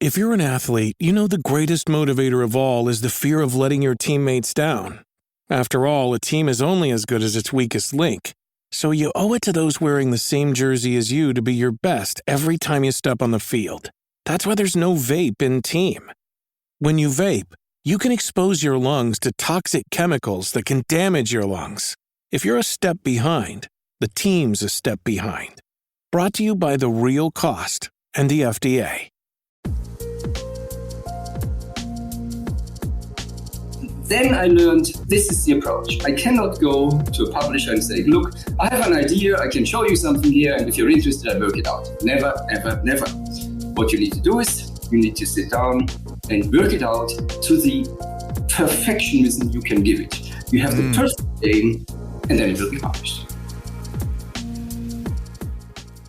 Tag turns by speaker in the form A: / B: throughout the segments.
A: If you're an athlete, you know the greatest motivator of all is the fear of letting your teammates down. After all, a team is only as good as its weakest link. So you owe it to those wearing the same jersey as you to be your best every time you step on the field. That's why there's no vape in team. When you vape, you can expose your lungs to toxic chemicals that can damage your lungs. If you're a step behind, the team's a step behind. Brought to you by The Real Cost and the FDA.
B: Then I learned this is the approach. I cannot go to a publisher and say, look, I have an idea, I can show you something here, and if you're interested, I work it out. Never, ever, never. What you need to do is you need to sit down and work it out to the perfectionism you can give it. You have the perfect game, and then it will be published.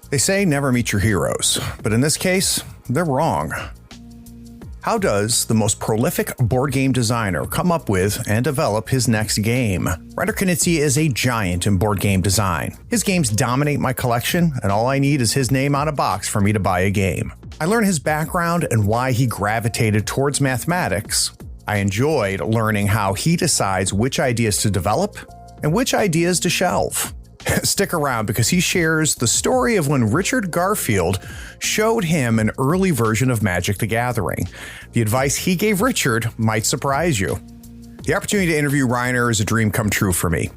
C: They say never meet your heroes, but in this case, they're wrong. How does the most prolific board game designer come up with and develop his next game? Reiner Knizia is a giant in board game design. His games dominate my collection, and all I need is his name on a box for me to buy a game. I learned his background and why he gravitated towards mathematics. I enjoyed learning how he decides which ideas to develop and which ideas to shelve. Stick around because he shares the story of when Richard Garfield showed him an early version of Magic the Gathering. The advice he gave Richard might surprise you. The opportunity to interview Reiner is a dream come true for me.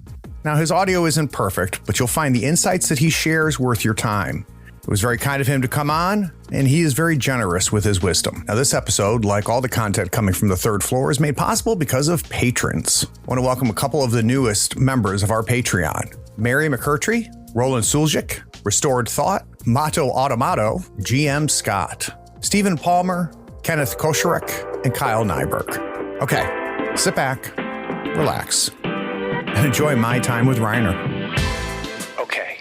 C: Now, his audio isn't perfect, but you'll find the insights that he shares worth your time. It was very kind of him to come on, and he is very generous with his wisdom. Now, this episode, like all the content coming from the third floor, is made possible because of patrons. I want to welcome a couple of the newest members of our Patreon. Mary McCurtry, Roland Suljic, Restored Thought, Mato Automato, GM Scott, Stephen Palmer, Kenneth Kosharek, and Kyle Nyberg. Okay, sit back, relax, and enjoy my time with Reiner.
D: Okay,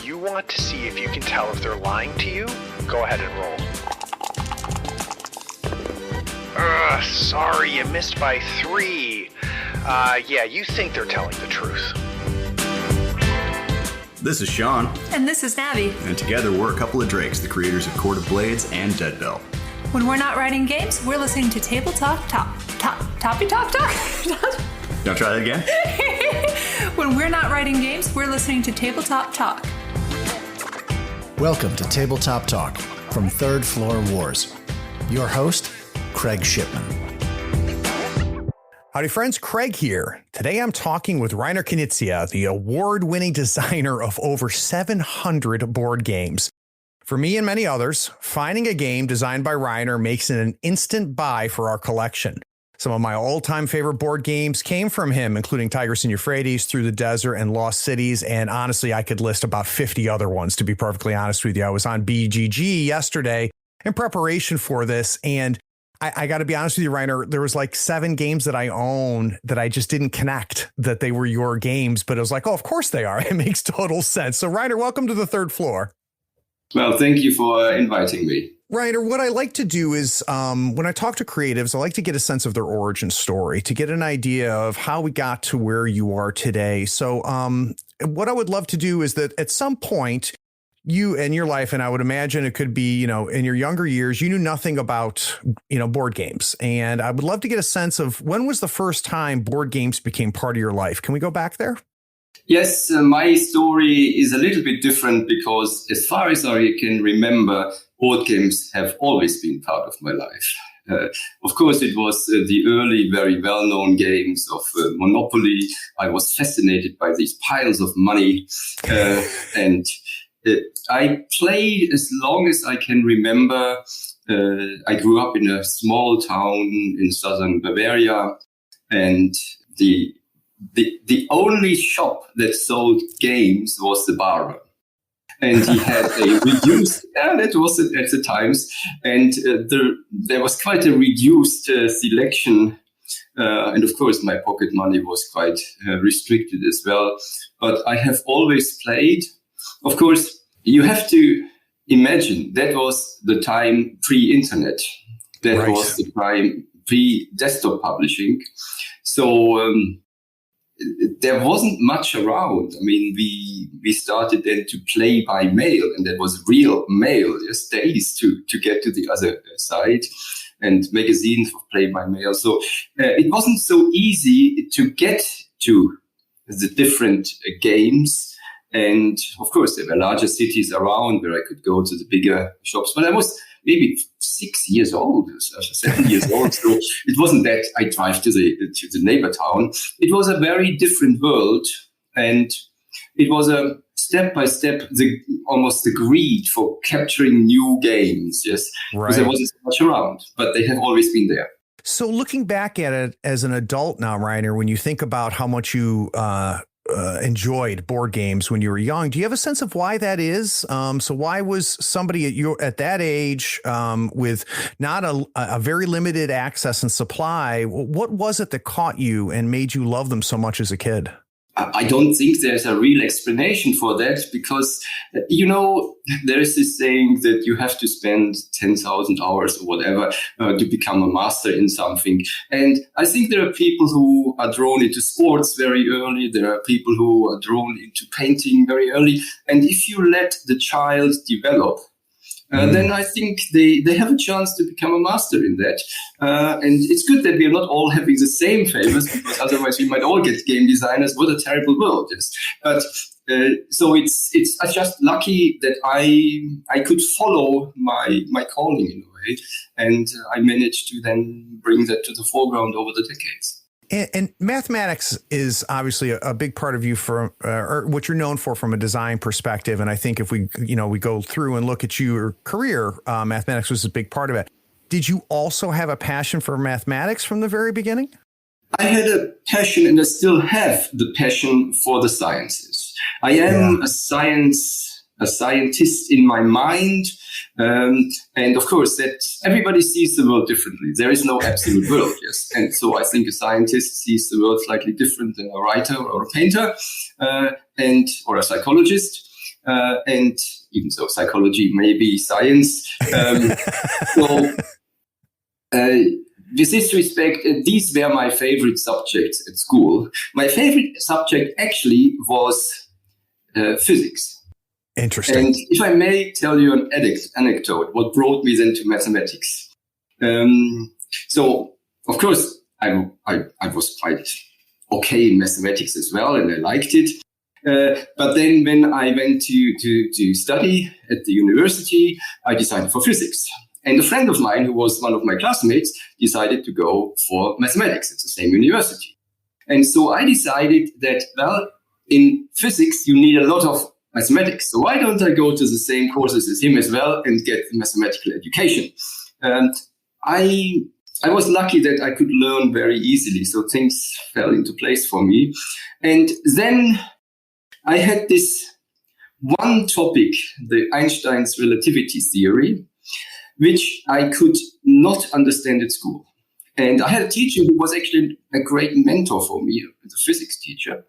D: you want to see if you can tell if they're lying to you? Go ahead and roll. Sorry, you missed by 3. Yeah, you think they're telling the truth.
E: This is Sean.
F: And this is Navi.
E: And together we're a couple of Drakes, the creators of Court of Blades and Dead Bell.
F: When we're not writing games, we're listening to Table Talk Talk. Don't
E: try that again?
F: When we're not writing games, we're listening to Tabletop Talk.
G: Welcome to Tabletop Talk from Third Floor Wars. Your host, Craig Shipman.
C: Howdy friends, Craig here. Today I'm talking with Reiner Knizia, the award-winning designer of over 700 board games. For me and many others, finding a game designed by Reiner makes it an instant buy for our collection. Some of my all-time favorite board games came from him, including Tigris and Euphrates, Through the Desert, and Lost Cities, and honestly, I could list about 50 other ones, to be perfectly honest with you. I was on BGG yesterday in preparation for this, and I got to be honest with you, Reiner, there was like 7 games that I own that I just didn't connect that they were your games, but it was like, oh, of course they are. It makes total sense. So Reiner, welcome to the third floor.
B: Well, thank you for inviting me.
C: Reiner, what I like to do is when I talk to creatives, I like to get a sense of their origin story, to get an idea of how we got to where you are today. So what I would love to do is that at some point, you and your life, and I would imagine it could be, in your younger years, you knew nothing about, board games. And I would love to get a sense of when was the first time board games became part of your life? Can we go back there?
B: Yes, my story is a little bit different because as far as I can remember, board games have always been part of my life. Of course, it was the early, very well-known games of Monopoly. I was fascinated by these piles of money and I played as long as I can remember. I grew up in a small town in southern Bavaria, and the only shop that sold games was the barber. And he had a reduced, that was at the times, and there was quite a reduced selection. And of course, my pocket money was quite restricted as well. But I have always played. Of course, you have to imagine that was the time pre-internet. That was the time pre-desktop publishing. So there wasn't much around. I mean, we started then to play by mail, and that was real mail, just days to get to the other side, and magazines for play by mail. So it wasn't so easy to get to the different games. And of course, there were larger cities around where I could go to the bigger shops. But I was maybe 6 years old, 7 years old. So it wasn't that I drive to the neighbor town. It was a very different world. And it was a step by step, almost the greed for capturing new games. Yes,
C: right.
B: Because there wasn't so much around, but they have always been there.
C: So looking back at it as an adult now, Reiner, when you think about how much you enjoyed board games when you were young, do you have a sense of why that is? So why was somebody at that age with not a very limited access and supply, what was it that caught you and made you love them so much as a kid?
B: I don't think there's a real explanation for that because, there is this saying that you have to spend 10,000 hours or whatever to become a master in something. And I think there are people who are drawn into sports very early. There are people who are drawn into painting very early. And if you let the child develop, then I think they have a chance to become a master in that. And it's good that we are not all having the same favors, because otherwise we might all get game designers. What a terrible world is. But so it's just lucky that I could follow my calling in a way. And I managed to then bring that to the foreground over the decades.
C: And mathematics is obviously a big part of you or what you're known for from a design perspective. And I think if we go through and look at your career, mathematics was a big part of it. Did you also have a passion for mathematics from the very beginning?
B: I had a passion, and I still have the passion for the sciences. I am a scientist in my mind. And of course, that everybody sees the world differently. There is no absolute world, yes. And so I think a scientist sees the world slightly different than a writer or a painter, or a psychologist. And even so, psychology may be science. With this respect, these were my favorite subjects at school. My favorite subject actually was physics.
C: Interesting.
B: And if I may tell you an anecdote, what brought me then to mathematics. So, of course, I was quite okay in mathematics as well, and I liked it. But then when I went to study at the university, I decided for physics. And a friend of mine, who was one of my classmates, decided to go for mathematics at the same university. And so I decided that, well, in physics, you need a lot of mathematics. So why don't I go to the same courses as him as well and get the mathematical education? I was lucky that I could learn very easily. So things fell into place for me. And then I had this one topic, the Einstein's relativity theory, which I could not understand at school. And I had a teacher who was actually a great mentor for me, the physics teacher,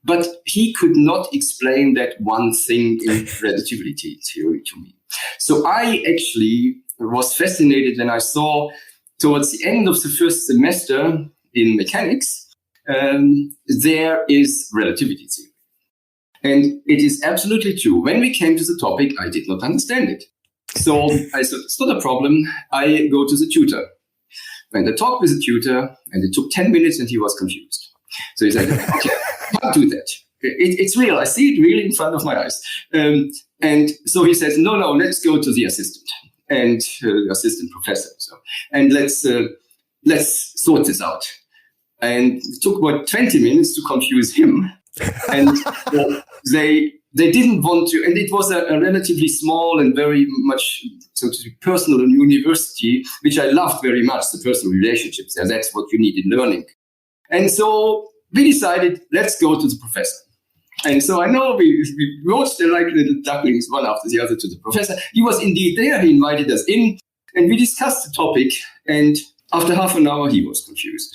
B: but he could not explain that one thing in relativity theory to me. So I actually was fascinated when I saw towards the end of the first semester in mechanics, there is relativity theory. And it is absolutely true. When we came to the topic, I did not understand it. So I said, it's not a problem. I go to the tutor. And I talked with the tutor, and it took 10 minutes, and he was confused. So he said, okay, I can't do that. It's real. I see it really in front of my eyes. And so he says, no, let's go to the assistant and assistant professor. And let's sort this out. And it took about 20 minutes to confuse him. And they didn't want to, and it was a relatively small and very much, so to speak, personal university, which I loved very much, the personal relationships there. That's what you need in learning. And so we decided, let's go to the professor. And so I know we watched like little ducklings, one after the other, to the professor. He was indeed there. He invited us in, and we discussed the topic. And after half an hour, he was confused.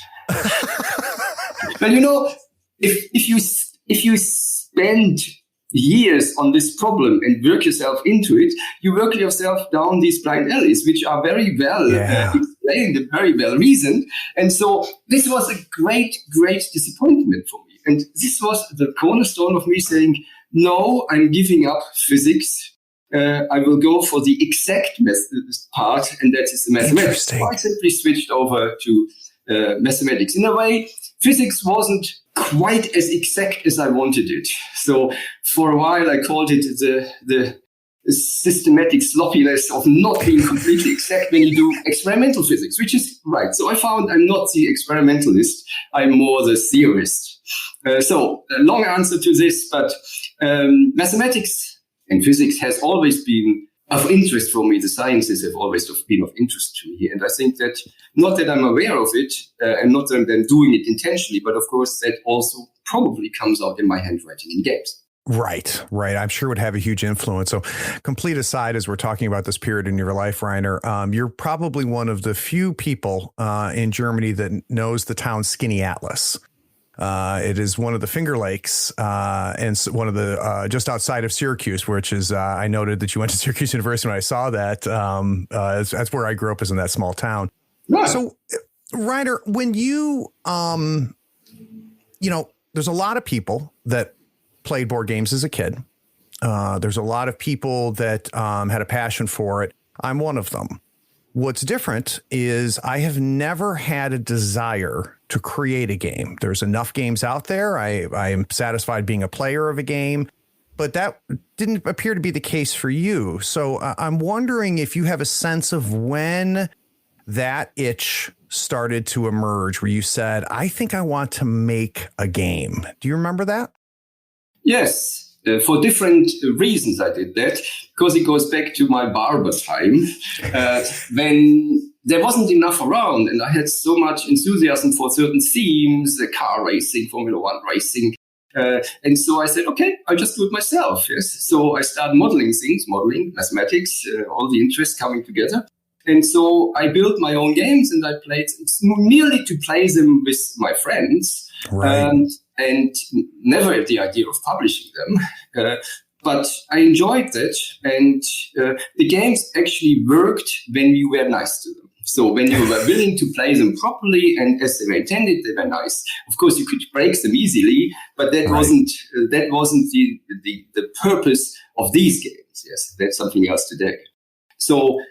B: But if you spend years on this problem and work yourself into it, you work yourself down these blind alleys, which are very well explained and very well reasoned. And so this was a great, great disappointment for me. And this was the cornerstone of me saying, no, I'm giving up physics. I will go for the exact part, and that is the mathematics. So I simply switched over to mathematics. In a way, physics wasn't quite as exact as I wanted it. So for a while, I called it the systematic sloppiness of not being completely exact when you do experimental physics, which is right. So I found I'm not the experimentalist. I'm more the theorist. So a long answer to this, but mathematics and physics has always been of interest for me. The sciences have always been of interest to me. And I think that, not that I'm aware of it, and not that I'm doing it intentionally, but of course that also probably comes out in my handwriting in games.
C: Right. I'm sure would have a huge influence. So complete aside, as we're talking about this period in your life, Reiner, you're probably one of the few people in Germany that knows the town Skinny Atlas. It is one of the Finger Lakes and one of the just outside of Syracuse, which is I noted that you went to Syracuse University when I saw that. That's where I grew up, is in that small town. Right. So, Reiner, when you, there's a lot of people that played board games as a kid. There's a lot of people that had a passion for it. I'm one of them. What's different is I have never had a desire to create a game. There's enough games out there. I am satisfied being a player of a game, but that didn't appear to be the case for you. So I'm wondering if you have a sense of when that itch started to emerge, where you said, I think I want to make a game. Do you remember that?
B: Yes. For different reasons I did that, because it goes back to my barber time, when there wasn't enough around and I had so much enthusiasm for certain themes, car racing, Formula One racing. And so I said, okay, I'll just do it myself. Yes. So I started modeling things, mathematics, all the interests coming together. And so I built my own games and I played merely to play them with my friends.
C: Right.
B: And never had the idea of publishing them. But I enjoyed that. And the games actually worked when you were nice to them. So when you were willing to play them properly and as they were intended, they were nice. Of course, you could break them easily, but that wasn't the purpose of these games. Yes, that's something else today. So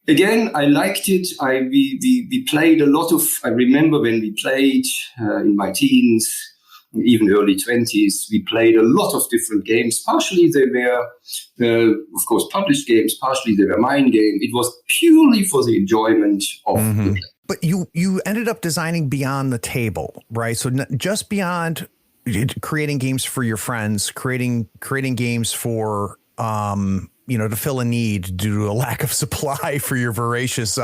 B: again, I liked it. We played a lot of. I remember when we played in my teens, even early 20s, we played a lot of different games. Partially they were, of course, published games. Partially they were mine game. It was purely for the enjoyment of the play.
C: But you ended up designing beyond the table, right? So just beyond creating games for your friends, creating games for, to fill a need due to a lack of supply for your voracious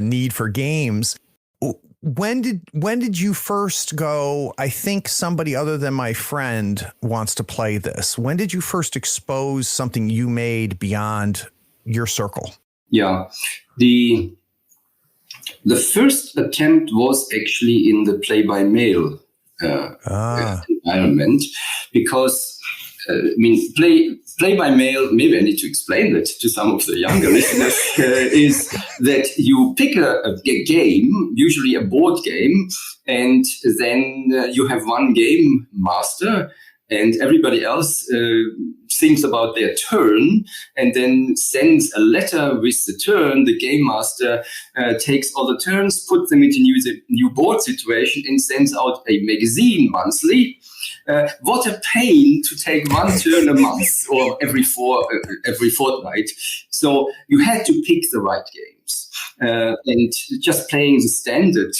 C: need for games. When did you first go, I think somebody other than my friend wants to play this? When did you first expose something you made beyond your circle?
B: Yeah, the first attempt was actually in the play-by-mail environment, because play by mail, maybe I need to explain that to some of the younger listeners, is that you pick a game, usually a board game, and then you have one game master and everybody else thinks about their turn and then sends a letter with the turn. The game master takes all the turns, puts them into new board situation and sends out a magazine monthly. What a pain to take one turn a month or every fortnight. So you had to pick the right games. And just playing the standard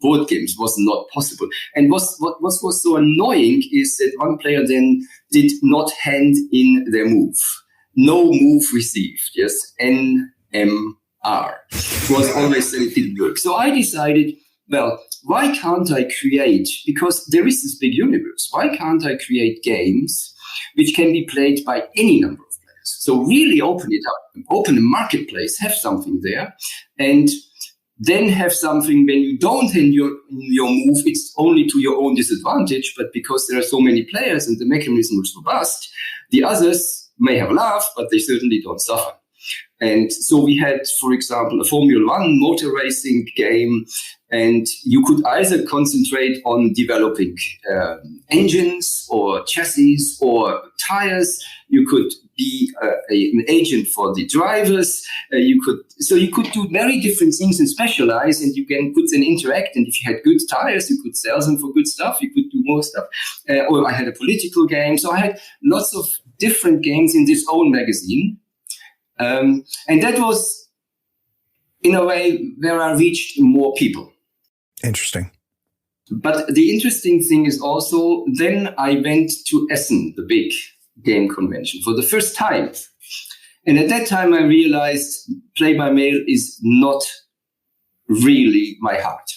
B: board games was not possible. And what was so annoying is that one player then did not hand in their move. No move received. Yes, NMR was always that it didn't work. So I decided, well, why can't I create, because there is this big universe, why can't I create games which can be played by any number of players? So really open it up, open a marketplace, have something there, and then have something when you don't hand your move, it's only to your own disadvantage, but because there are so many players and the mechanism is robust, the others may have a laugh, but they certainly don't suffer. And so we had, for example, a Formula One motor racing game, and you could either concentrate on developing engines or chassis or tires. You could be an agent for the drivers. You could do very different things and specialize, and you can put and interact. And if you had good tires, you could sell them for good stuff. You could do more stuff. Or I had a political game. So I had lots of different games in this own magazine. And that was, in a way, where I reached more people.
C: Interesting.
B: But the interesting thing is also, then I went to Essen, the big game convention, for the first time. And at that time, I realized play-by-mail is not really my heart.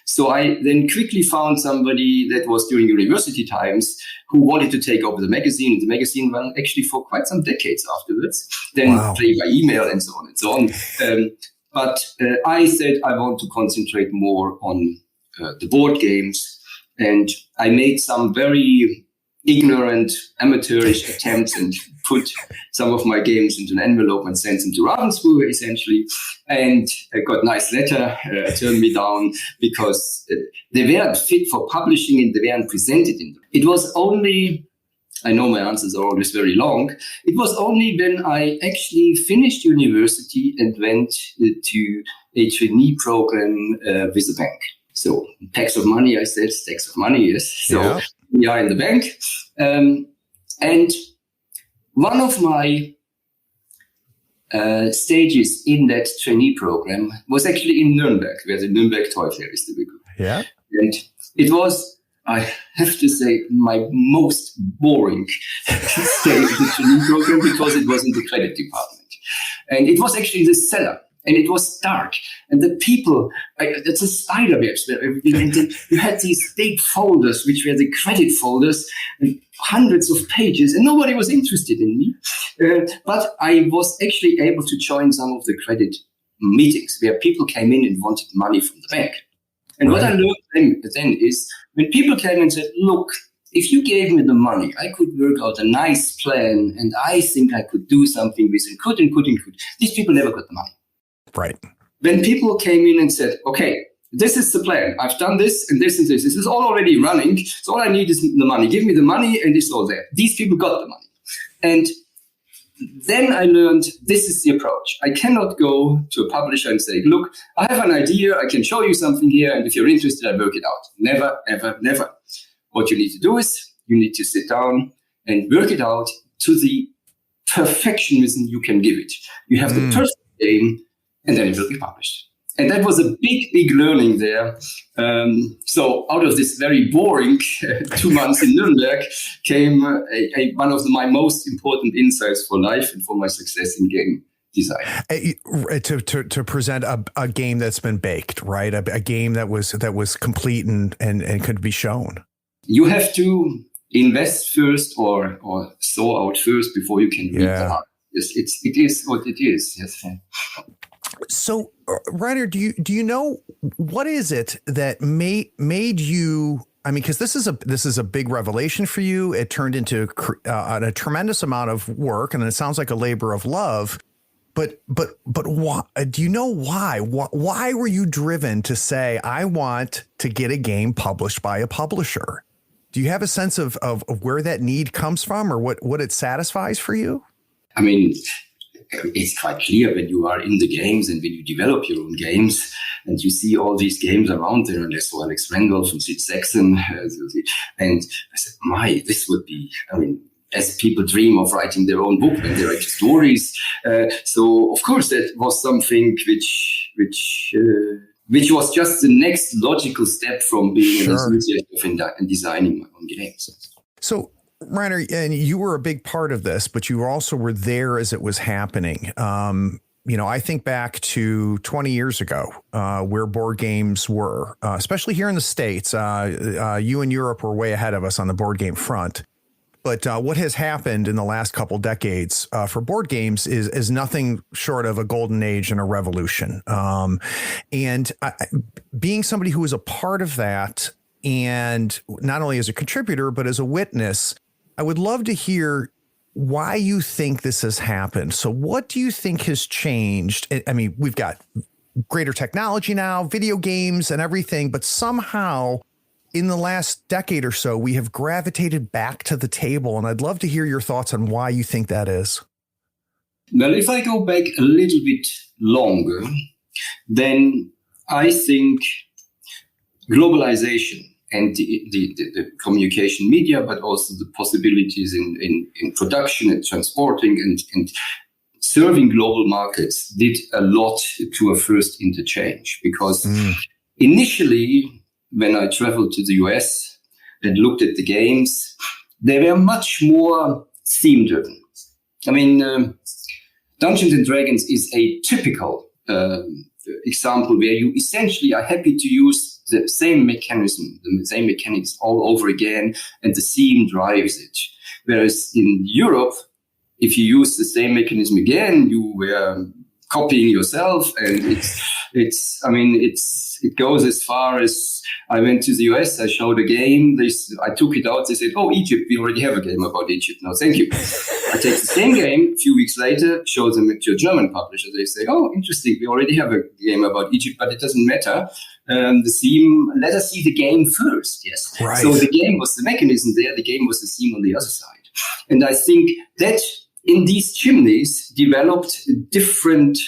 B: So I then quickly found somebody that was during university times who wanted to take over the magazine. And the magazine ran actually for quite some decades afterwards. Then play by email and so on and so on. But I said I want to concentrate more on the board games. And I made some very ignorant, amateurish attempts and put some of my games into an envelope and sent them to Ravensburg, essentially. And I got a nice letter, turned me down because they weren't fit for publishing and they weren't presented in them. It was only, I know my answers are always very long, it was only when I actually finished university and went to a trainee program with a bank. So tax of money, I said, stacks of money, yes. So we are in the bank. And one of my stages in that trainee program was actually in Nuremberg, where the Nuremberg Toy Fair is to be good.
C: Yeah.
B: And it was, I have to say, my most boring stage of the trainee program because it was in the credit department. And it was actually the cellar. And it was dark. And the people, it's a spider web. And you had these big folders, which were the credit folders, and hundreds of pages, and nobody was interested in me. But I was actually able to join some of the credit meetings where people came in and wanted money from the bank. And what I learned then is when people came and said, look, if you gave me the money, I could work out a nice plan, and I think I could do something with it, could. These people never got the money.
C: Right.
B: When people came in and said, okay, this is the plan. I've done this and this and this. This is all already running. So all I need is the money. Give me the money and it's all there. These people got the money. And then I learned this is the approach. I cannot go to a publisher and say, look, I have an idea. I can show you something here. And if you're interested, I work it out. Never, ever, never. What you need to do is you need to sit down and work it out to the perfectionism you can give it. You have the perfect game, and then it will be published. And that was a big, big learning there. So out of this very boring 2 months in Nuremberg came one of my most important insights for life and for my success in game design.
C: To present a game that's been baked, right? A game that was complete and could be shown.
B: You have to invest first or sow out first before you can reap the harvest. Yes, it is what it is. Yes.
C: So, Reiner, do you know what is it that made you? I mean, because this is a big revelation for you. It turned into a tremendous amount of work, and it sounds like a labor of love. But why? Do you know why? Why were you driven to say, I want to get a game published by a publisher? Do you have a sense of where that need comes from, or what it satisfies for you?
B: I mean, it's quite clear when you are in the games and when you develop your own games and you see all these games around there, and I saw Alex Randolph and Sid Saxon, and I said, this would be, I mean, as people dream of writing their own book when they write stories. So, of course, that was something which was just the next logical step from being an enthusiast in designing my own games. So,
C: Reiner, and you were a big part of this, but you also were there as it was happening. I think back to 20 years ago where board games were, especially here in the States. You in Europe were way ahead of us on the board game front. But what has happened in the last couple decades for board games is nothing short of a golden age and a revolution. And being somebody who was a part of that, and not only as a contributor, but as a witness, I would love to hear why you think this has happened. So what do you think has changed? I mean, we've got greater technology now, video games and everything, but somehow in the last decade or so, we have gravitated back to the table. And I'd love to hear your thoughts on why you think that is.
B: Well, if I go back a little bit longer, then I think globalization and the communication media, but also the possibilities in production and transporting and serving global markets did a lot to a first interchange. Because initially, when I traveled to the US and looked at the games, they were much more theme-driven. I mean, Dungeons and Dragons is a typical example where you essentially are happy to use the same mechanism, the same mechanics all over again, and the theme drives it. Whereas in Europe, if you use the same mechanism again, you were copying yourself, and it goes as far as I went to the US, I showed a game, I took it out, they said, "Oh, Egypt, we already have a game about Egypt. No, thank you." I take the same game, a few weeks later, show them to a German publisher. They say, "Oh, interesting, we already have a game about Egypt, but it doesn't matter. The theme, let us see the game first." Yes.
C: Right.
B: So the game was the mechanism there, the game was the theme on the other side. And I think that in these chimneys developed different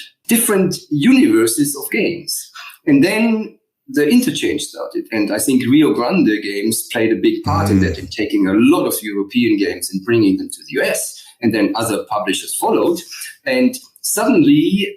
B: universes of games. And then the interchange started. And I think Rio Grande games played a big part in that, in taking a lot of European games and bringing them to the US. And then other publishers followed. And suddenly,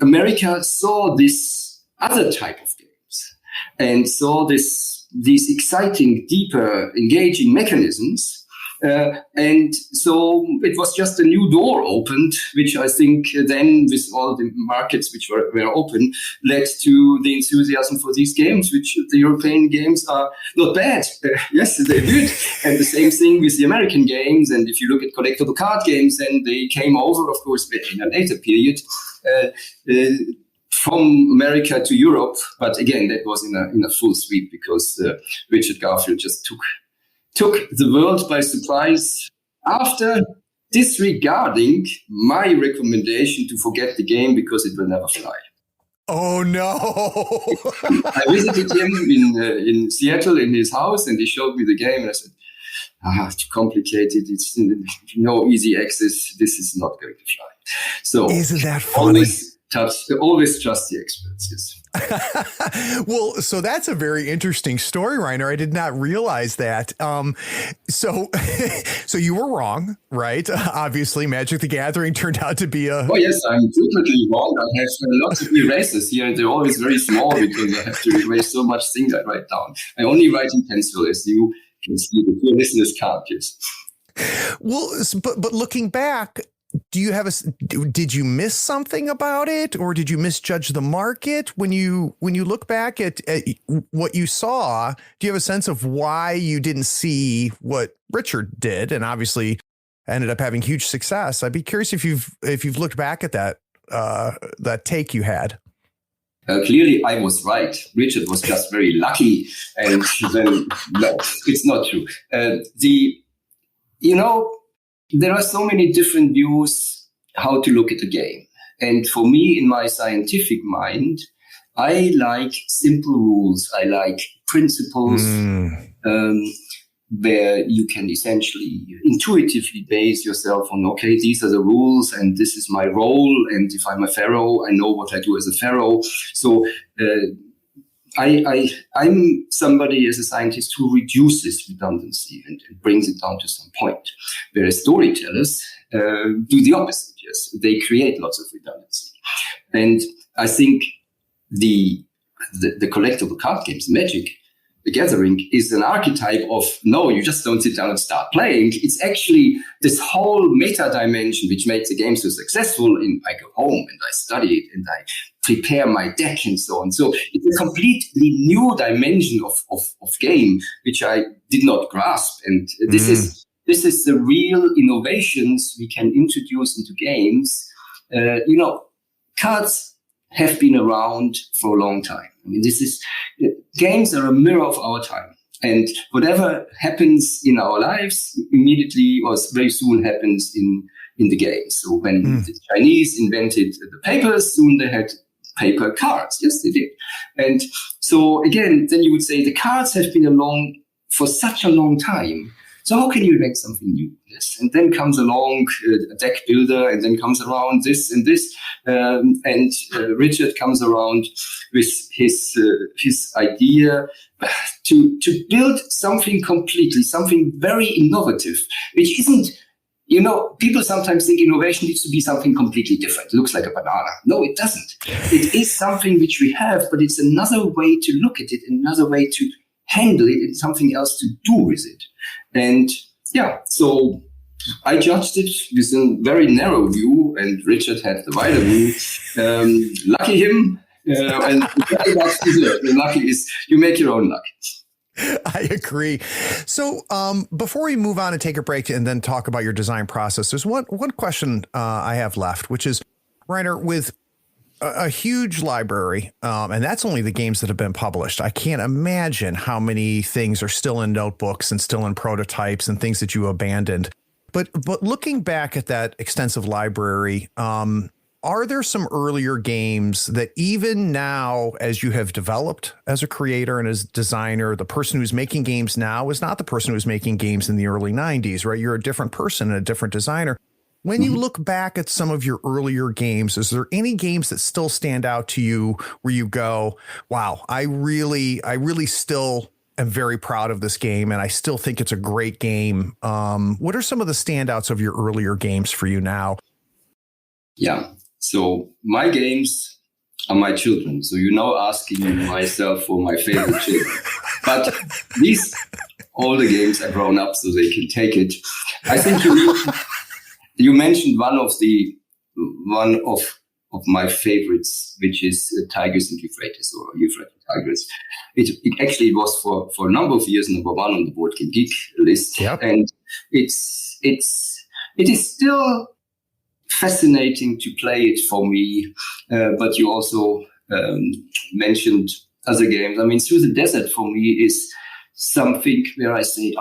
B: America saw this other type of games and saw these exciting, deeper, engaging mechanisms. And so it was just a new door opened, which I think then, with all the markets which were open, led to the enthusiasm for these games, which the European games are not bad. Yes, they're good. And the same thing with the American games. And if you look at collectible card games, then they came over, of course, in a later period, from America to Europe. But again, that was in a full sweep, because Richard Garfield just took the world by surprise after disregarding my recommendation to forget the game because it will never fly.
C: Oh, no.
B: I visited him in Seattle in his house, and he showed me the game, and I said, too complicated. It's no easy access. This is not going to fly. So
C: isn't that funny?
B: Always trust the experts, yes.
C: Well, so that's a very interesting story, Reiner. I did not realize that. So you were wrong, right? Obviously, Magic the Gathering turned out to be a...
B: Oh, yes, I'm frequently wrong. I have lots of erasers here, and they're always very small because I have to erase so much things I write down. I only write in pencil, as you can see. The poor listeners can't, yes.
C: Well, but looking back, did you miss something about it, or did you misjudge the market when you look back at what you saw? Do you have a sense of why you didn't see what Richard did, and obviously ended up having huge success? I'd be curious if you've looked back at that take you had.
B: Clearly, I was right. Richard was just very lucky, and then no, it's not true. There are so many different views how to look at a game. And for me, in my scientific mind, I like simple rules. I like principles where you can essentially intuitively base yourself on, okay, these are the rules and this is my role. And if I'm a pharaoh, I know what I do as a pharaoh. So I'm somebody as a scientist who reduces redundancy and brings it down to some point. Whereas storytellers do the opposite. Yes, they create lots of redundancy. And I think the collectible card games, Magic the Gathering, is an archetype of, no, you just don't sit down and start playing. It's actually this whole meta dimension which makes the game so successful. I go home and I study it and I prepare my deck and so on. So it's a completely new dimension of game, which I did not grasp. And this is the real innovations we can introduce into games. Cards have been around for a long time. I mean, games are a mirror of our time. And whatever happens in our lives immediately or very soon happens in the game. So when the Chinese invented the papers, soon they had paper cards. Yes, they did. And so again, then you would say the cards have been along for such a long time. So how can you invent something new? Yes. And then comes along a deck builder, and then comes around this and this. And Richard comes around with his idea to build something very innovative, which isn't, people sometimes think innovation needs to be something completely different. It looks like a banana. No, it doesn't. It is something which we have, but it's another way to look at it, another way to handle it, and something else to do with it. And so I judged it with a very narrow view, and Richard had the wider view. Lucky him, and very much deserved. The lucky is you make your own luck.
C: I agree. So before we move on and take a break and then talk about your design process, there's one question I have left, which is, Reiner, with a huge library, and that's only the games that have been published. I can't imagine how many things are still in notebooks and still in prototypes and things that you abandoned. But looking back at that extensive library, are there some earlier games that even now, as you have developed as a creator and as a designer, the person who's making games now is not the person who was making games in the early 90s, right? You're a different person and a different designer. When you look back at some of your earlier games, is there any games that still stand out to you where you go, wow, I really still am very proud of this game and I still think it's a great game? What are some of the standouts of your earlier games for you now?
B: Yeah, so my games are my children. So asking myself for my favorite children. But all the games are grown up so they can take it. I think you mentioned one of my favorites, which is Tigris and Euphrates, or Euphrates Tigris. It actually was for a number of years number one on the Board Game Geek list, and it is still fascinating to play it for me. But you also mentioned other games. I mean, Through the Desert for me is something where I say,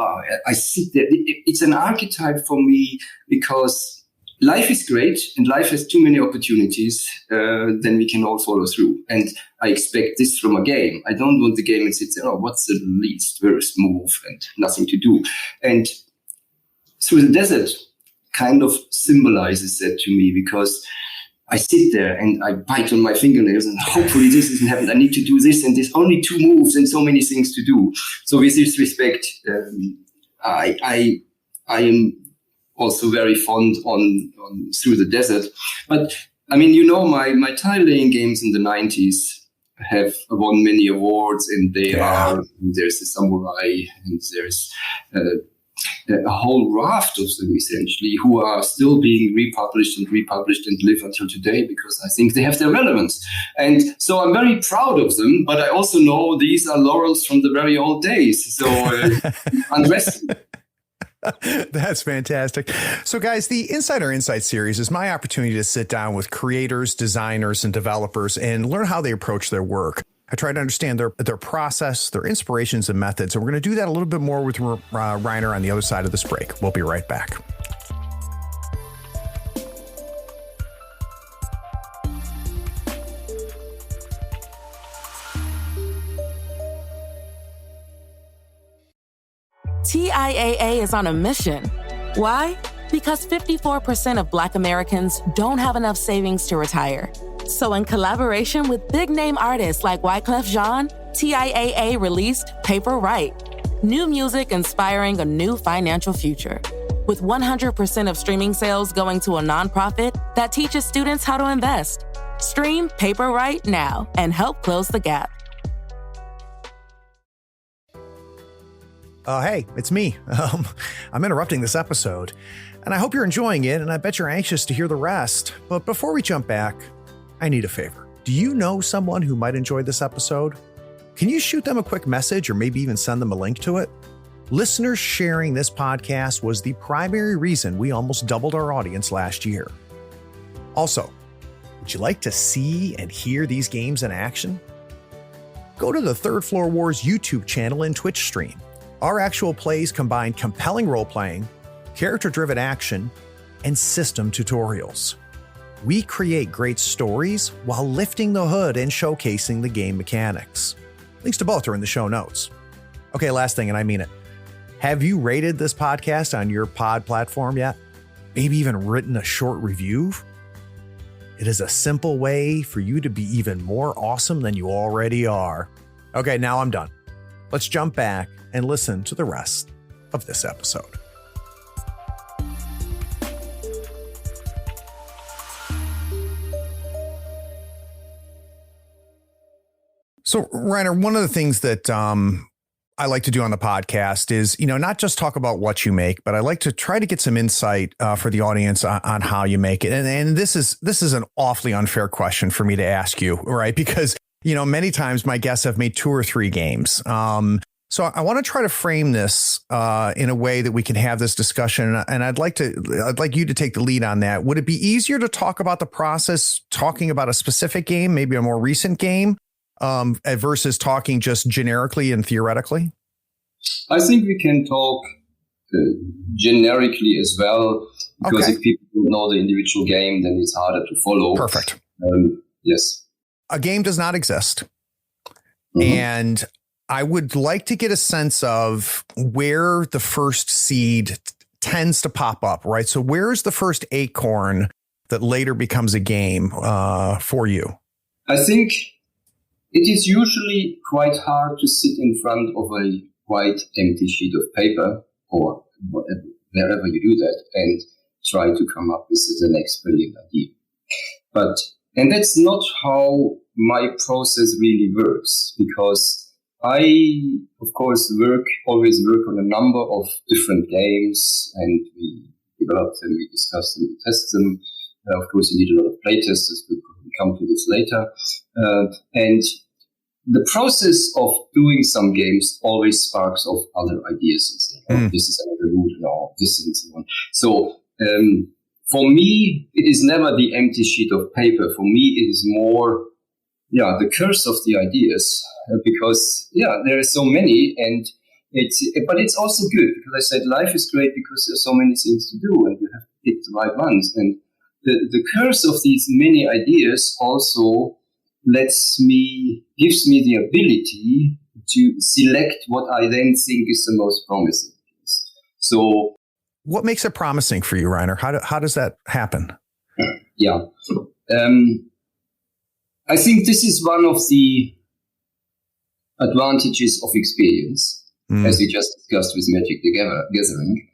B: I sit there. It's an archetype for me because life is great and life has too many opportunities. Then we can all follow through. And I expect this from a game. I don't want the game and sit there, what's the least worst move and nothing to do. And Through the Desert kind of symbolizes that to me because I sit there and I bite on my fingernails and hopefully this isn't happened. I need to do this and there's only 2 moves and so many things to do. So with this respect, I am also very fond on Through the Desert. But I mean, my tile laying games in the 90s have won many awards, and there's the Samurai, and there's a whole raft of them essentially who are still being republished and live until today because I think they have their relevance. And so I'm very proud of them, but I also know these are laurels from the very old days. So unresting.
C: That's fantastic. So guys, the Insider Insight series is my opportunity to sit down with creators, designers, and developers and learn how they approach their work. I try to understand their process, their inspirations and methods. And we're going to do that a little bit more with Reiner on the other side of this break. We'll be right back.
H: TIAA is on a mission. Why? Because 54% of Black Americans don't have enough savings to retire. So in collaboration with big-name artists like Wyclef Jean, TIAA released Paper Right, new music inspiring a new financial future. With 100% of streaming sales going to a nonprofit that teaches students how to invest. Stream Paper Right now and help close the gap.
C: Hey, it's me. I'm interrupting this episode, and I hope you're enjoying it, and I bet you're anxious to hear the rest. But before we jump back, I need a favor. Do you know someone who might enjoy this episode? Can you shoot them a quick message or maybe even send them a link to it? Listeners sharing this podcast was the primary reason we almost doubled our audience last year. Also, would you like to see and hear these games in action? Go to the Third Floor Wars YouTube channel and Twitch stream. Our actual plays combine compelling role-playing, character-driven action, and system tutorials. We create great stories while lifting the hood and showcasing the game mechanics. Links to both are in the show notes. Okay, last thing, and I mean it. Have you rated this podcast on your pod platform yet? Maybe even written a short review? It is a simple way for you to be even more awesome than you already are. Okay, now I'm done. Let's jump back and listen to the rest of this episode. So, Reiner, one of the things that I like to do on the podcast is, not just talk about what you make, but I like to try to get some insight for the audience on how you make it. And this is an awfully unfair question for me to ask you, right? Because, many times my guests have made 2 or 3 games. So I want to try to frame this in a way that we can have this discussion. And I'd like you to take the lead on that. Would it be easier to talk about the process, talking about a specific game, maybe a more recent game, versus talking just generically and theoretically?
B: I think we can talk generically as well, because if people don't know the individual game, then it's harder to follow.
C: Perfect.
B: Yes.
C: A game does not exist. Mm-hmm. And I would like to get a sense of where the first seed tends to pop up, right? So where's the first acorn that later becomes a game for you?
B: I think it is usually quite hard to sit in front of a white empty sheet of paper or whatever, wherever you do that, and try to come up with the next brilliant idea. And that's not how my process really works, because I, of course, always work on a number of different games, and we develop them, we discuss them, we test them. Of course, you need a lot of playtesters. We'll probably come to this later. And the process of doing some games always sparks off other ideas and say, this is another route, or this and so on. So for me, it is never the empty sheet of paper. For me, it is more, the curse of the ideas, because there are so many, but it's also good, because I said life is great because there's so many things to do, and you have to pick the right ones. And the curse of these many ideas also gives me the ability to select what I then think is the most promising. So,
C: what makes it promising for you, Reiner? How does that happen?
B: Yeah. I think this is one of the advantages of experience, as we just discussed with Magic the Gathering.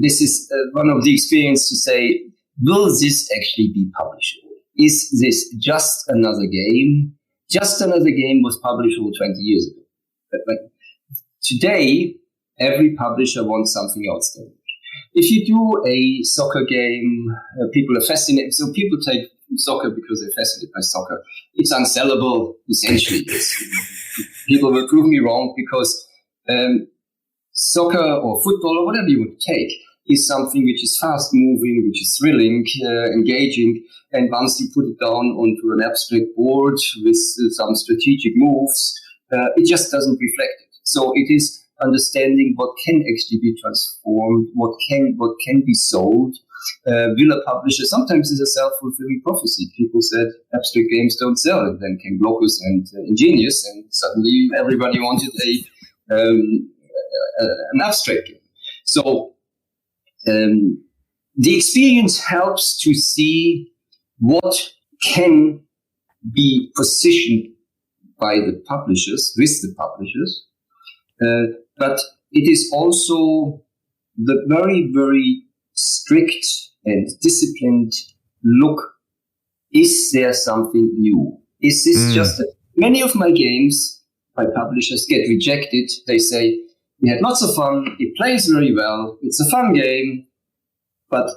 B: This is one of the experience to say, will this actually be publishable? Is this just another game? Just another game was publishable 20 years ago. But today, every publisher wants something outstanding. If you do a soccer game, people are fascinated. So people take soccer because they're fascinated by soccer. It's unsellable, essentially. People will prove me wrong, because soccer or football or whatever you would take is something which is fast moving, which is thrilling, engaging. And once you put it down onto an abstract board with some strategic moves, it just doesn't reflect it. So it is understanding what can actually be transformed, what can be sold. Will a publisher, sometimes it's a self-fulfilling prophecy. People said abstract games don't sell, and then came Locus and Ingenious, and suddenly everybody wanted an abstract game. So the experience helps to see what can be positioned by the publishers, with the publishers, but it is also the very, very strict and disciplined look. Is there something new? Is this just many of my games by publishers get rejected. They say, we had lots of fun, it plays very well, it's a fun game, but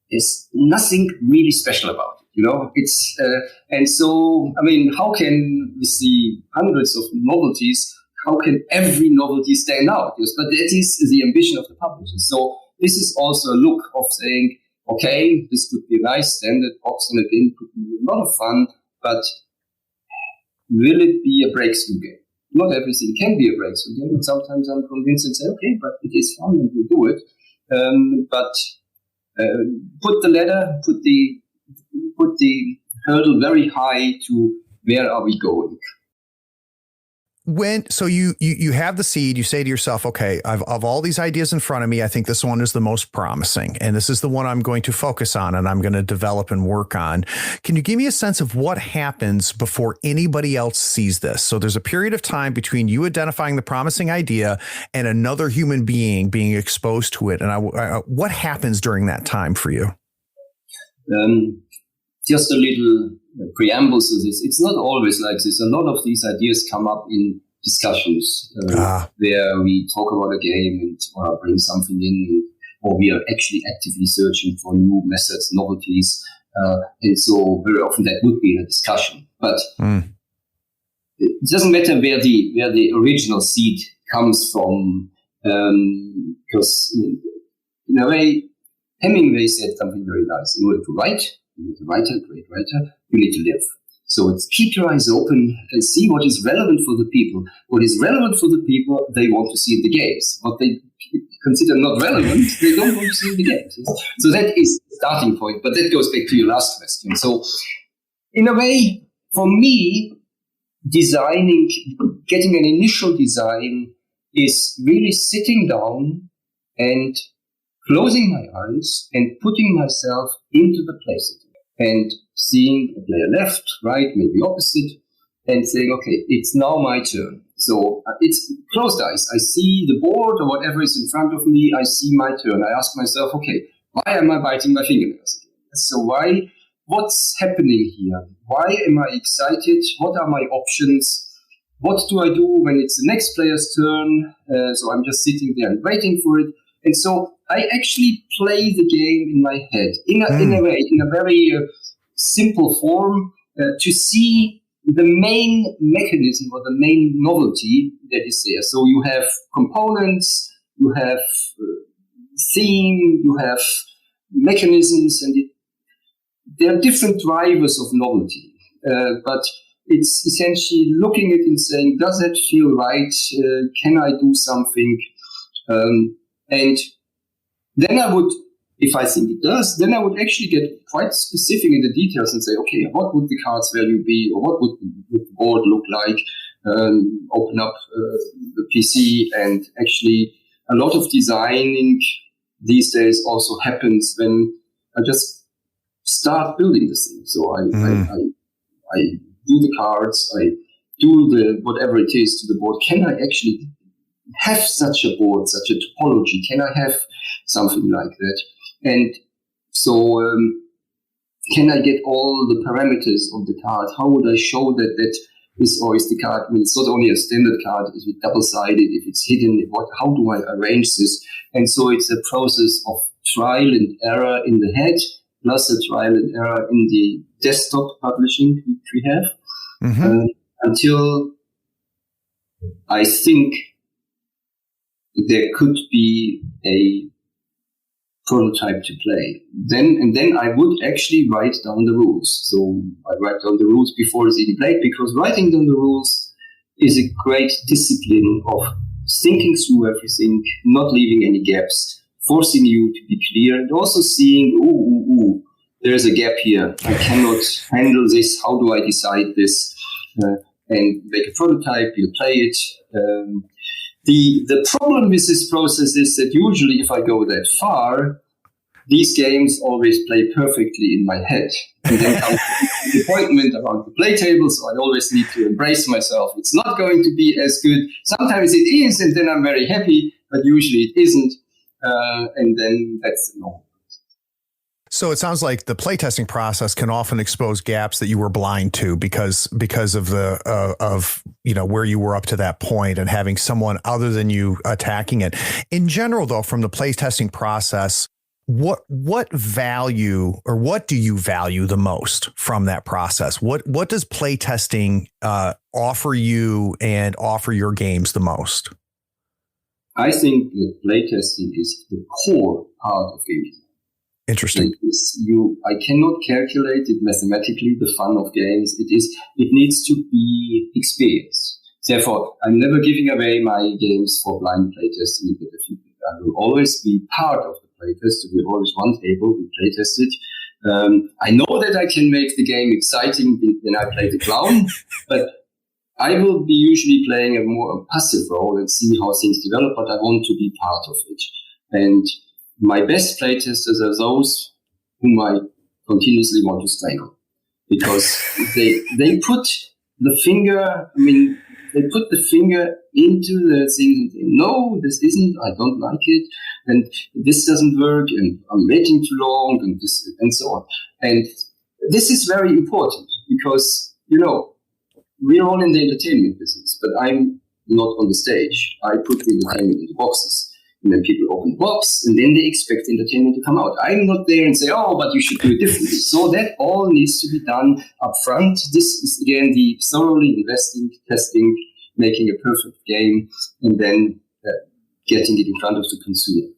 B: there's nothing really special about it, It's and so, how can we see hundreds of novelties? How can every novelty stand out? Yes, but that is the ambition of the publishers. So this is also a look of saying, okay, this could be a nice standard box, and again, could be a lot of fun, but will it be a breakthrough game? not everything can be a breakthrough game, but sometimes I'm convinced and say, okay, but it is fun and we do it. But put the ladder, put the hurdle very high to where are we going.
C: So you have the seed, you say to yourself, okay, of all these ideas in front of me, I think this one is the most promising. And this is the one I'm going to focus on and I'm going to develop and work on. Can you give me a sense of what happens before anybody else sees this? So there's a period of time between you identifying the promising idea and another human being being exposed to it. And what happens during that time for you?
B: Just a little preamble to this. It's not always like this. A lot of these ideas come up in discussions where we talk about a game or bring something in, or we are actually actively searching for new methods, novelties. And so very often that would be a discussion. But it doesn't matter where the original seed comes from, because in a way, Hemingway said something very nice. In order to write, you need a writer, great writer, you need to live. So it's keep your eyes open and see what is relevant for the people. What is relevant for the people, they want to see in the games. What they consider not relevant, they don't want to see in the games. So that is the starting point. But that goes back to your last question. So in a way, for me, designing, getting an initial design is really sitting down and closing my eyes and putting myself into the place and seeing a player left, right, maybe opposite, and saying, okay, it's now my turn. So it's closed eyes. I see the board or whatever is in front of me. I see my turn. I ask myself, okay, why am I biting my fingernails again? So what's happening here? Why am I excited? What are my options? What do I do when it's the next player's turn? So I'm just sitting there and waiting for it. And so I actually play the game in my head in a very simple form to see the main mechanism or the main novelty that is there. So you have components, you have theme, you have mechanisms, and there are different drivers of novelty. But it's essentially looking at it and saying, does that feel right? Can I do something? And then I would, if I think it does, then I would actually get quite specific in the details and say, okay, what would the card's value be, or what would the board look like? Open up the PC, and actually a lot of designing these days also happens when I just start building this thing. So I do the cards, I do the whatever it is to the board. Can I actually have such a board, such a topology? Can I have something like that? And so can I get all the parameters of the card? How would I show that is the card? I mean, it's not only a standard card, is it double-sided, if it's hidden, how do I arrange this? And so it's a process of trial and error in the head, plus a trial and error in the desktop publishing which we have, until I think there could be a prototype to play. Then I would actually write down the rules. So I write down the rules before it's even played, because writing down the rules is a great discipline of thinking through everything, not leaving any gaps, forcing you to be clear, and also seeing, there's a gap here. I cannot handle this. How do I decide this? And make a prototype, you play it. The problem with this process is that usually if I go that far, these games always play perfectly in my head. And then comes the disappointment around the play table, so I always need to embrace myself. It's not going to be as good. Sometimes it is, and then I'm very happy, but usually it isn't. And then that's the normal.
C: So it sounds like the playtesting process can often expose gaps that you were blind to because of the where you were up to that point and having someone other than you attacking it. In general, though, from the playtesting process, what value or what do you value the most from that process? What does playtesting offer you and offer your games the most?
B: I think that playtesting is the core part of game design.
C: Interesting.
B: I cannot calculate it mathematically, the fun of games. It needs to be experienced. Therefore, I'm never giving away my games for blind playtesting and better feedback. I will always be part of the playtest. We always one table, we playtest it. I know that I can make the game exciting when I play the clown, but I will be usually playing a more passive role and see how things develop, but I want to be part of it. And my best playtesters are those whom I continuously want to strangle, because they put the finger, they put the finger into the thing and say, no, this isn't, I don't like it, and this doesn't work, and I'm waiting too long, and this, and so on. And this is very important because, we're all in the entertainment business, but I'm not on the stage. I put the entertainment into boxes. And then people open the box, and then they expect entertainment to come out. I'm not there and say, oh, but you should do it differently. So that all needs to be done up front. This is, again, the thoroughly investing, testing, making a perfect game, and then getting it in front of the consumer.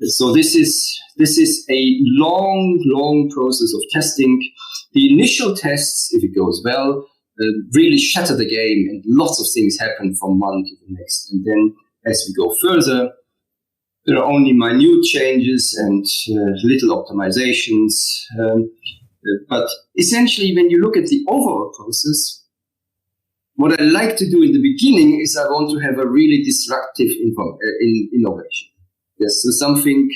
B: So this is a long process of testing. The initial tests, if it goes well, really shatter the game, and lots of things happen from one to the next. And then as we go further, there are only minute changes and little optimizations. But essentially, when you look at the overall process, what I like to do in the beginning is I want to have a really disruptive innovation. Yes, so something,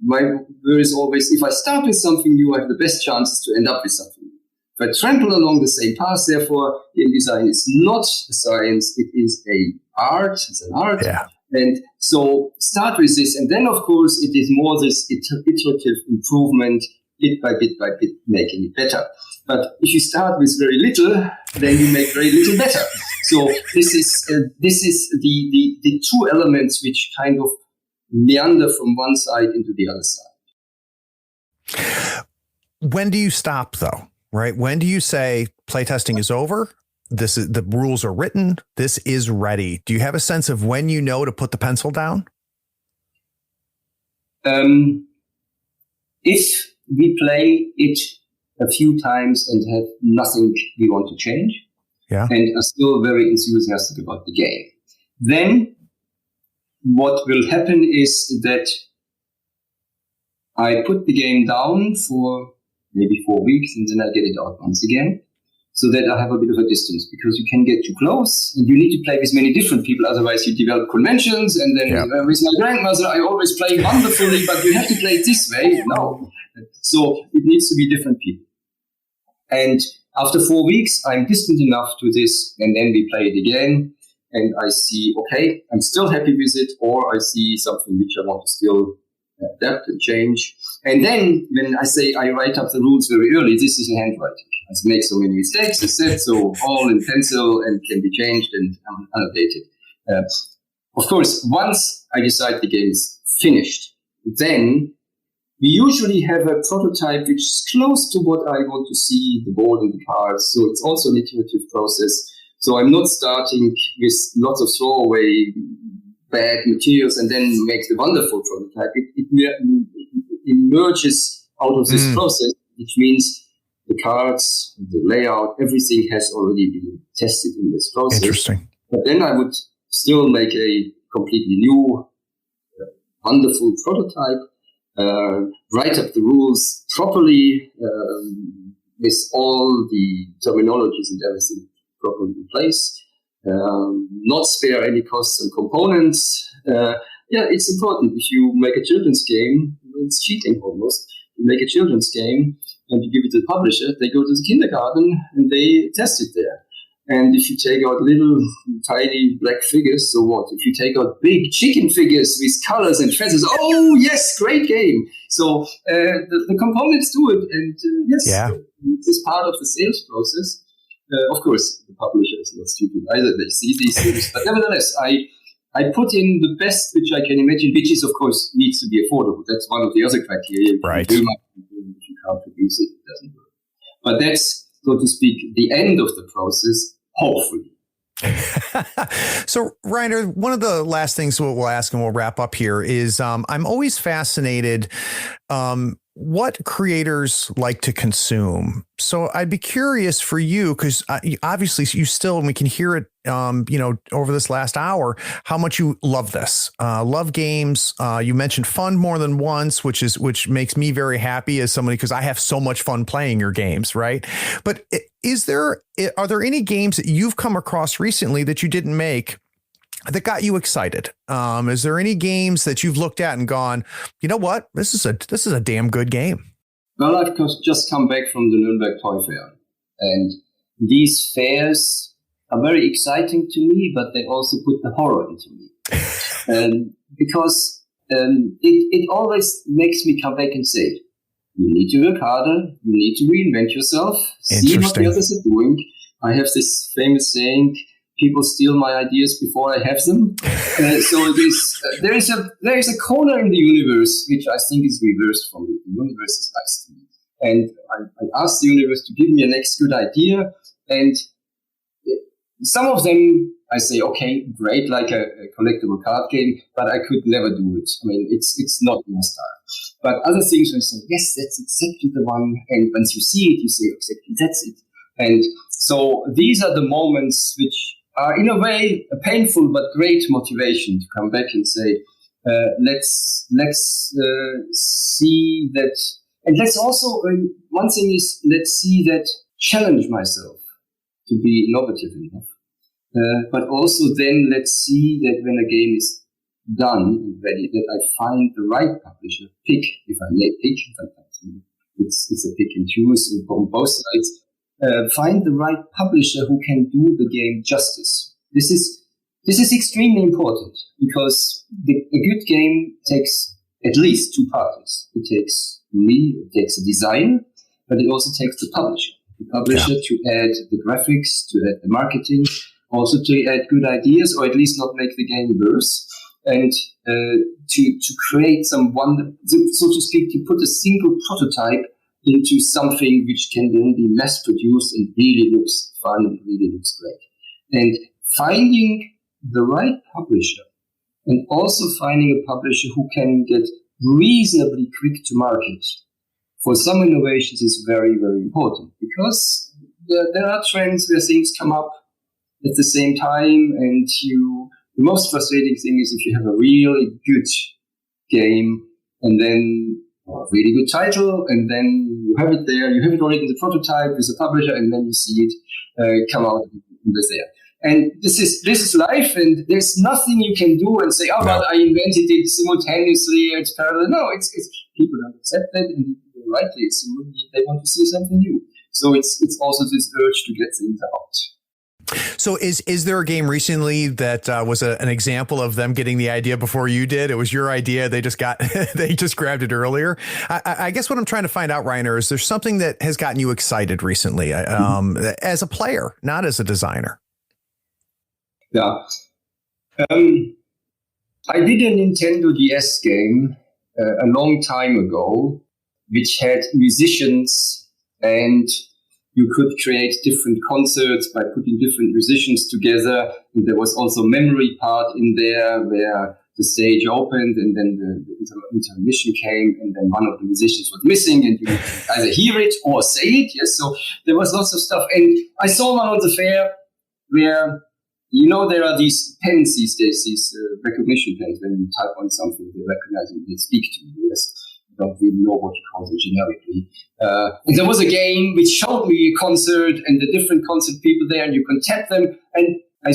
B: my view is always, if I start with something new, I have the best chances to end up with something new. If I trample along the same path, therefore, game design is not a science, it is an art. It's an art.
C: Yeah.
B: And so start with this. And then, of course, it is more this iterative improvement, bit by bit, making it better. But if you start with very little, then you make very little better. So this is the two elements which kind of meander from one side into the other side.
C: When do you stop, though? Right? When do you say playtesting is over? The rules are written. This is ready. Do you have a sense of when you know to put the pencil down?
B: If we play it a few times and have nothing we want to change, and are still very enthusiastic about the game, then what will happen is that I put the game down for maybe 4 weeks, and then I get it out once again, so that I have a bit of a distance, because you can get too close and you need to play with many different people. Otherwise you develop conventions, and then with my grandmother, I always play wonderfully, but you have to play it this way. No. So it needs to be different people. And after 4 weeks, I'm distant enough to this, and then we play it again, and I see, okay, I'm still happy with it, or I see something which I want to still adapt and change. And then when I say I write up the rules very early, this is a handwriting. I make so many mistakes, as said, so all in pencil and can be changed and annotated. Of course, once I decide the game is finished, then we usually have a prototype which is close to what I want to see, the board and the cards. So it's also an iterative process. So I'm not starting with lots of throwaway bad materials and then make the wonderful prototype. It emerges out of this process, which means the cards, the layout, everything has already been tested in this process.
C: Interesting.
B: But then I would still make a completely new, wonderful prototype, write up the rules properly, with all the terminologies and everything properly in place, not spare any costs and components. It's important. If you make a children's game, it's cheating almost. You make a children's game and you give it to the publisher, they go to the kindergarten and they test it there. And if you take out little tiny black figures, so what? If you take out big chicken figures with colors and feathers, oh yes, great game. So the components do it, and it's part of the sales process. Of course, the publisher is not stupid either. They see these things, but nevertheless, I put in the best which I can imagine, which is, of course, needs to be affordable. That's one of the other criteria.
C: Right.
B: If you can't produce it, it doesn't work. But that's, so to speak, the end of the process, hopefully.
C: So, Reiner, one of the last things we'll ask and we'll wrap up here is I'm always fascinated what creators like to consume. So I'd be curious for you, because obviously you still, and we can hear it, over this last hour, how much you love this, love games. You mentioned fun more than once, which makes me very happy as somebody, because I have so much fun playing your games, right? But are there any games that you've come across recently that you didn't make that got you excited? Is there any games that you've looked at and gone, you know what, this is a damn good game?
B: Well, I've just come back from the Nuremberg Toy Fair, and these fairs are very exciting to me, but they also put the horror into me, because it always makes me come back and say, you need to work harder, you need to reinvent yourself, see what the others are doing. I have this famous saying, people steal my ideas before I have them. So there is a corner in the universe which I think is reversed for me. The universe is nice to me. And I asked the universe to give me a next good idea. And some of them I say, okay, great, like a collectible card game, but I could never do it. I mean, it's not my style. But other things I say, yes, that's exactly the one. And once you see it, you say, exactly, that's it. And so these are the moments which are in a way a painful but great motivation to come back and say, let's see that. And let's also, one thing is, let's see that, challenge myself to be innovative enough. But also then let's see that when a game is done and ready, that I find the right publisher, pick, if I may pick, sometimes it's a pick and choose on both sides, find the right publisher who can do the game justice. This is extremely important, because a good game takes at least two parties. It takes me, it takes a design, but it also takes the publisher. The publisher to add the graphics, to add the marketing, also to add good ideas, or at least not make the game worse, and to create some wonder, so to speak, to put a single prototype into something which can then be mass produced and really looks fun and really looks great. And finding the right publisher, and also finding a publisher who can get reasonably quick to market for some innovations is very, very important, because there are trends where things come up at the same time, and the most frustrating thing is if you have a really good game and then a really good title, and then you have it there, you have it already in the prototype with a publisher, and then you see it come out in the there. And this is life, and there's nothing you can do and say, well, I invented it simultaneously, it's parallel. No, it's people don't accept that, and rightly, they want to see something new. So it's also this urge to get things out.
C: So is there a game recently that was an example of them getting the idea before you did? It was your idea. They just grabbed it earlier. I guess what I'm trying to find out, Reiner, is there something that has gotten you excited recently as a player, not as a designer?
B: Yeah. I did a Nintendo DS game a long time ago, which had musicians, and you could create different concerts by putting different musicians together. And there was also a memory part in there where the stage opened and then the intermission came, and then one of the musicians was missing, and you could either hear it or say it. Yes, so there was lots of stuff. And I saw one on the fair where, there are these pens these days, these recognition pens. When you type on something, they recognize it, they speak to you. Yes. Don't really know what you call it generically. And there was a game which showed me a concert and the different concert people there, and you can tap them. And I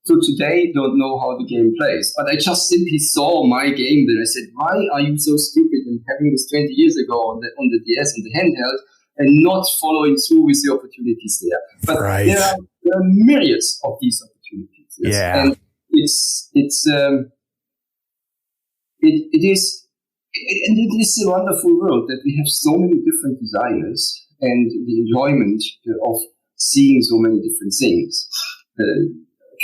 B: to today don't know how the game plays, but I just simply saw my game there. I said, why are you so stupid in having this 20 years ago on the DS and the handheld and not following through with the opportunities there? But there are myriads of these opportunities. Yes?
C: Yeah.
B: And it is a wonderful world that we have so many different designers, and the enjoyment of seeing so many different things. The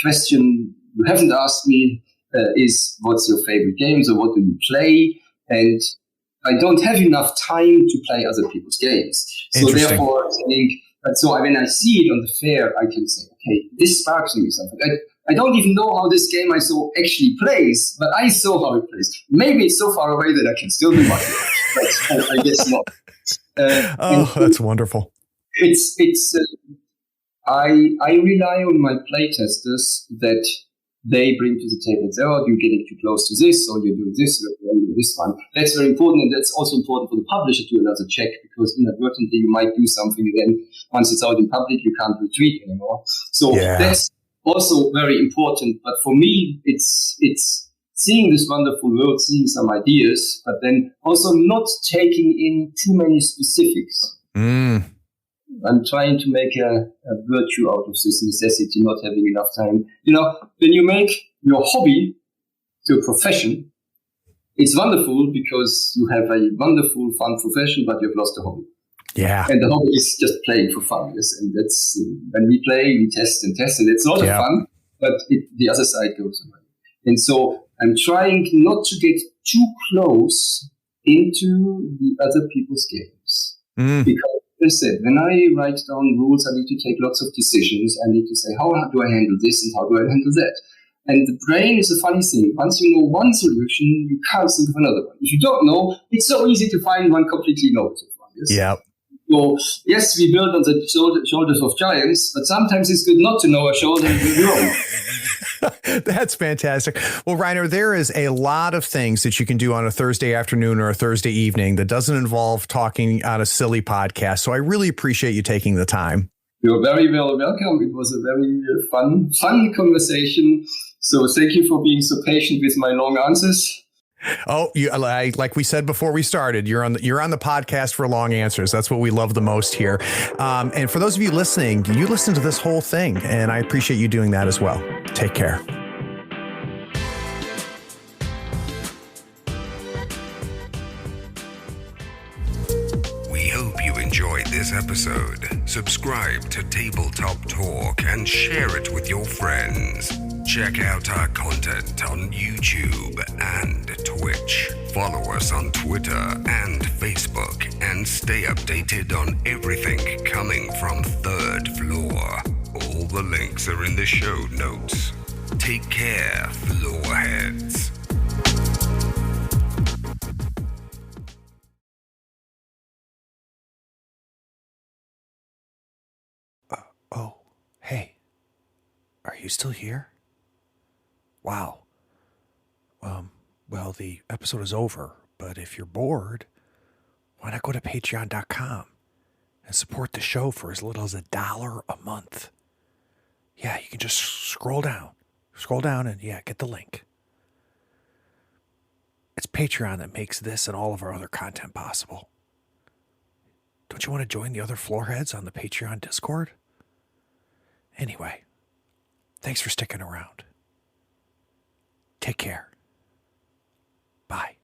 B: question you haven't asked me is, what's your favorite games, or what do you play? And I don't have enough time to play other people's games. So therefore, I think, when I see it on the fair, I can say, okay, this sparks me something. I don't even know how this game I saw actually plays, but I saw how it plays. Maybe it's so far away that I can still do my but I guess not.
C: That's wonderful.
B: I rely on my playtesters that they bring to the table and say, oh, you're getting too close to this, or you're doing this, or you're doing this one. That's very important, and that's also important for the publisher to do another check, because inadvertently you might do something, and then once it's out in public, you can't retreat anymore. So that's also very important. But for me, it's seeing this wonderful world, seeing some ideas, but then also not taking in too many specifics. I'm trying to make a virtue out of this necessity, not having enough time. When you make your hobby to a profession, it's wonderful because you have a wonderful, fun profession, but you've lost the hobby.
C: Yeah.
B: And the hobby is just playing for fun. Yes? And that's when we play, we test, and it's a lot of fun, but the other side goes away. And so I'm trying not to get too close into the other people's games. Because I said, when I write down rules, I need to take lots of decisions. I need to say, how do I handle this and how do I handle that? And the brain is a funny thing. Once you know one solution, you can't think of another one. If you don't know, it's so easy to find one completely innovative one. Yes?
C: Yeah.
B: So, yes, we build on the shoulders of giants, but sometimes it's good not to know a shoulder and build your own.
C: That's fantastic. Well, Reiner, there is a lot of things that you can do on a Thursday afternoon or a Thursday evening that doesn't involve talking on a silly podcast. So I really appreciate you taking the time.
B: You're very well welcome. It was a very fun conversation. So thank you for being so patient with my long answers.
C: Oh, like we said before we started, you're on the podcast for long answers. That's what we love the most here. And for those of you listening, you listen to this whole thing, and I appreciate you doing that as well. Take care.
I: We hope you enjoyed this episode. Subscribe to Tabletop Talk and share it with your friends. Check out our content on YouTube and Twitch. Follow us on Twitter and Facebook and stay updated on everything coming from Third Floor. All the links are in the show notes. Take care, floorheads.
C: Oh, hey, are you still here? Wow. Well, the episode is over, but if you're bored, why not go to patreon.com and support the show for as little as $1 a month? Yeah, you can just scroll down and get the link. It's Patreon that makes this and all of our other content possible. Don't you want to join the other floorheads on the Patreon Discord? Anyway, thanks for sticking around. Take care. Bye.